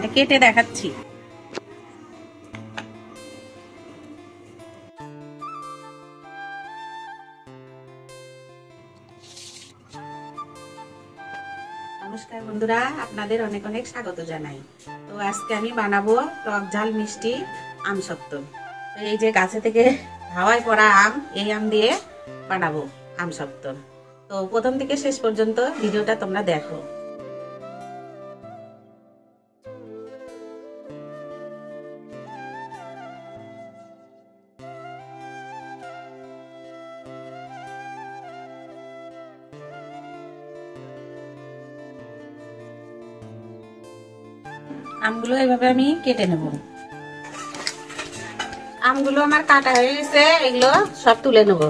এটা কেটে দেখাচ্ছি। নমস্কার বন্ধুরা, আপনাদের অনেক অনেক স্বাগত জানাই। তো আজকে আমি বানাবো টক ঝাল মিষ্টি আম সত্ত্ব। তো এই যে গাছে থেকে হাওয়ায় পড়া আম, এই আম দিয়ে বানাবো আম সত্ত্ব। তো প্রথম থেকে শেষ পর্যন্ত ভিডিওটা তোমরা দেখো। আমগুলো এইভাবে আমি কেটে নেব। আমগুলো আমার কাটা হয়ে গেছে, এগুলো সব তুলে নেব।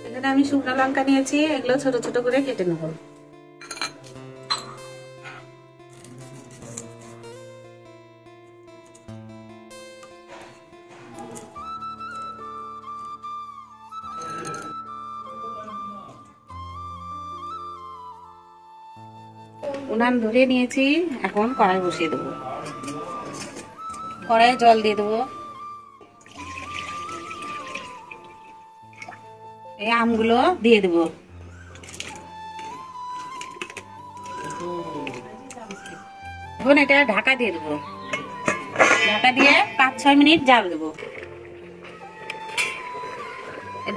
এখানে আমি শুকনো লঙ্কা নিয়েছি, এগুলো ছোট ছোট করে কেটে নেব। উনান ধরে নিয়েছি, এখন কড়াই বসিয়ে দেবো। কড়াইয়ে জল দিয়ে দেবো। এই আমগুলো দিয়ে দেবো। এখন এটা ঢাকা দিয়ে দেবো। ঢাকা দিয়ে 5-6 মিনিট জাল দেবো।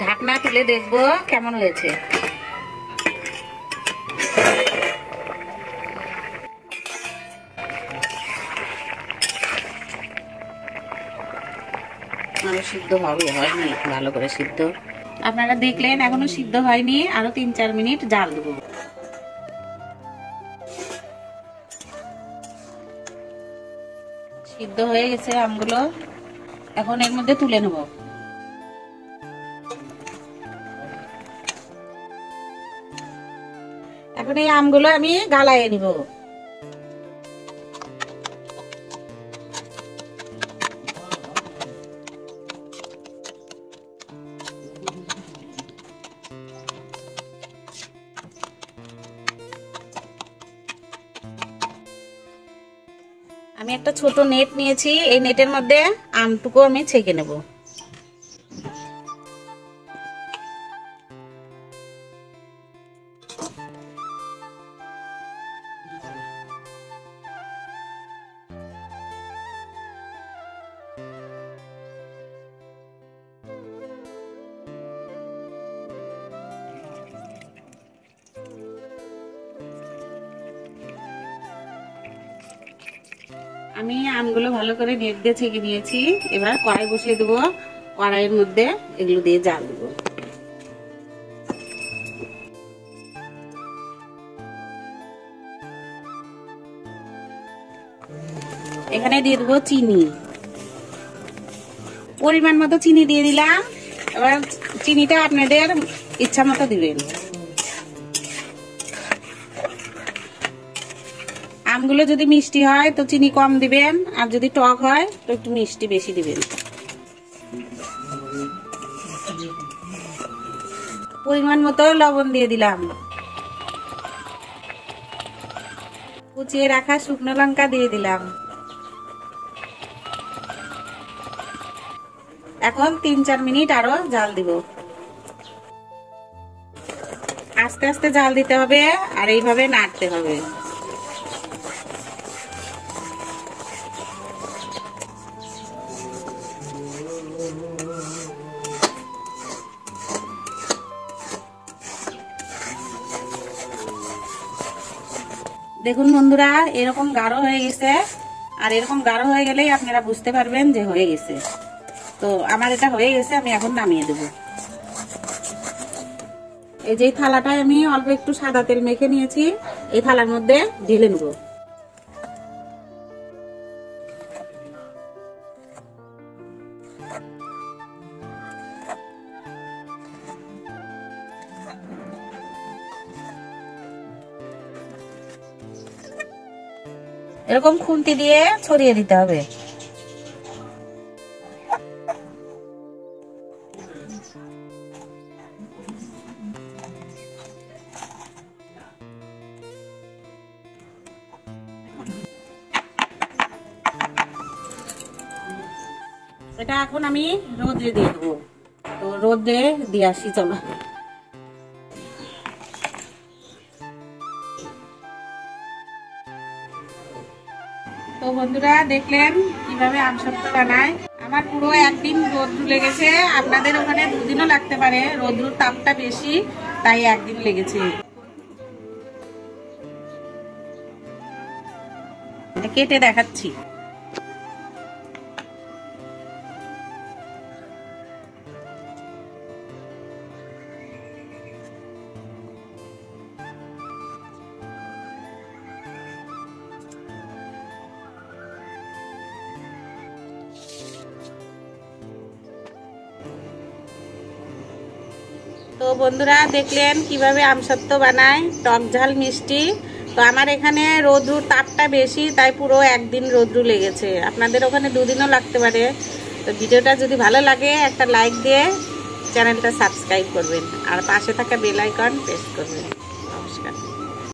ঢাকনা তুলে দেখবো কেমন হয়েছে। আরো সিদ্ধ হবে, হয়নি ভালো করে সিদ্ধ। আপনারা দেখলেন এখনো সিদ্ধ হয়নি, আরো 3-4 মিনিট জাল দেবো। সিদ্ধ হয়ে গেছে আমগুলো, এখন এর মধ্যে তুলে নেব। এখন এই আমগুলো আমি গালায় নিব। আমি একটা ছোট নেট নিয়েছি, এই নেটের মধ্যে আমটুকু আমি ছেঁকে নেব। আমি আমগুলো ভালো করে নেট দিয়ে ছেঁকে নিয়েছি। এবার কড়াই বসিয়ে দেবো। কড়াইয়ের মধ্যে এগুলো দিয়ে জাল দেবো। এখানে দিয়ে দেবো চিনি, পরিমাণ মতো চিনি দিয়ে দিলাম। এবার চিনিটা আপনাদের ইচ্ছা মতো দিবেন। আমগুলো যদি মিষ্টি হয় তো চিনি কম দিবেন, আর যদি টক হয় তো একটু মিষ্টি বেশি দিবেন। পরিমাণ মতো লবণ দিয়ে দিলাম। কুচিয়ে রাখা শুকনো লঙ্কা দিয়ে দিলাম। এখন 3-4 মিনিট আরো জাল দিব। আস্তে আস্তে জাল দিতে হবে, আর এইভাবে নাড়তে হবে। দেখুন বন্ধুরা, এরকম গাঢ় হয়ে গেছে। আর এরকম গাঢ় হয়ে গেলেই আপনারা বুঝতে পারবেন যে হয়ে গেছে। তো আমার এটা হয়ে গেছে, আমি এখন নামিয়ে দেব। এই যে থালাটায় আমি অল্প একটু সাদা তেল মেখে নিয়েছি, এই থালার মধ্যে ঢেলে নেব। এরকম খুন্তি দিয়ে ছড়িয়ে দিতে হবে। এটা এখন আমি রোদে দিয়ে দেবো। তো রোদে দিয়ে আসি, চলো। তো বন্ধুরা দেখলেন কিভাবে আমসত্ত্ব বানায়। আমার পুরো একদিন রোদ্রু লেগেছে, আপনাদের ওখানে দুদিনও লাগতে পারে, রোদ্রুর তাপটা বেশি তাই একদিন লেগেছে। কেটে দেখাচ্ছি। তো বন্ধুরা দেখলেন কিভাবে আমসত্ত্ব বানায়, টক ঝাল মিষ্টি। তো আমার এখানে রোদ্রুর তাপটা বেশি তাই পুরো একদিন রোদ্রু লেগেছে, আপনাদের ওখানে দুদিনও লাগতে পারে। তো ভিডিওটা যদি ভালো লাগে একটা লাইক দিয়ে চ্যানেলটা সাবস্ক্রাইব করবেন আর পাশে থাকা বেল আইকন প্রেস করবেন। নমস্কার।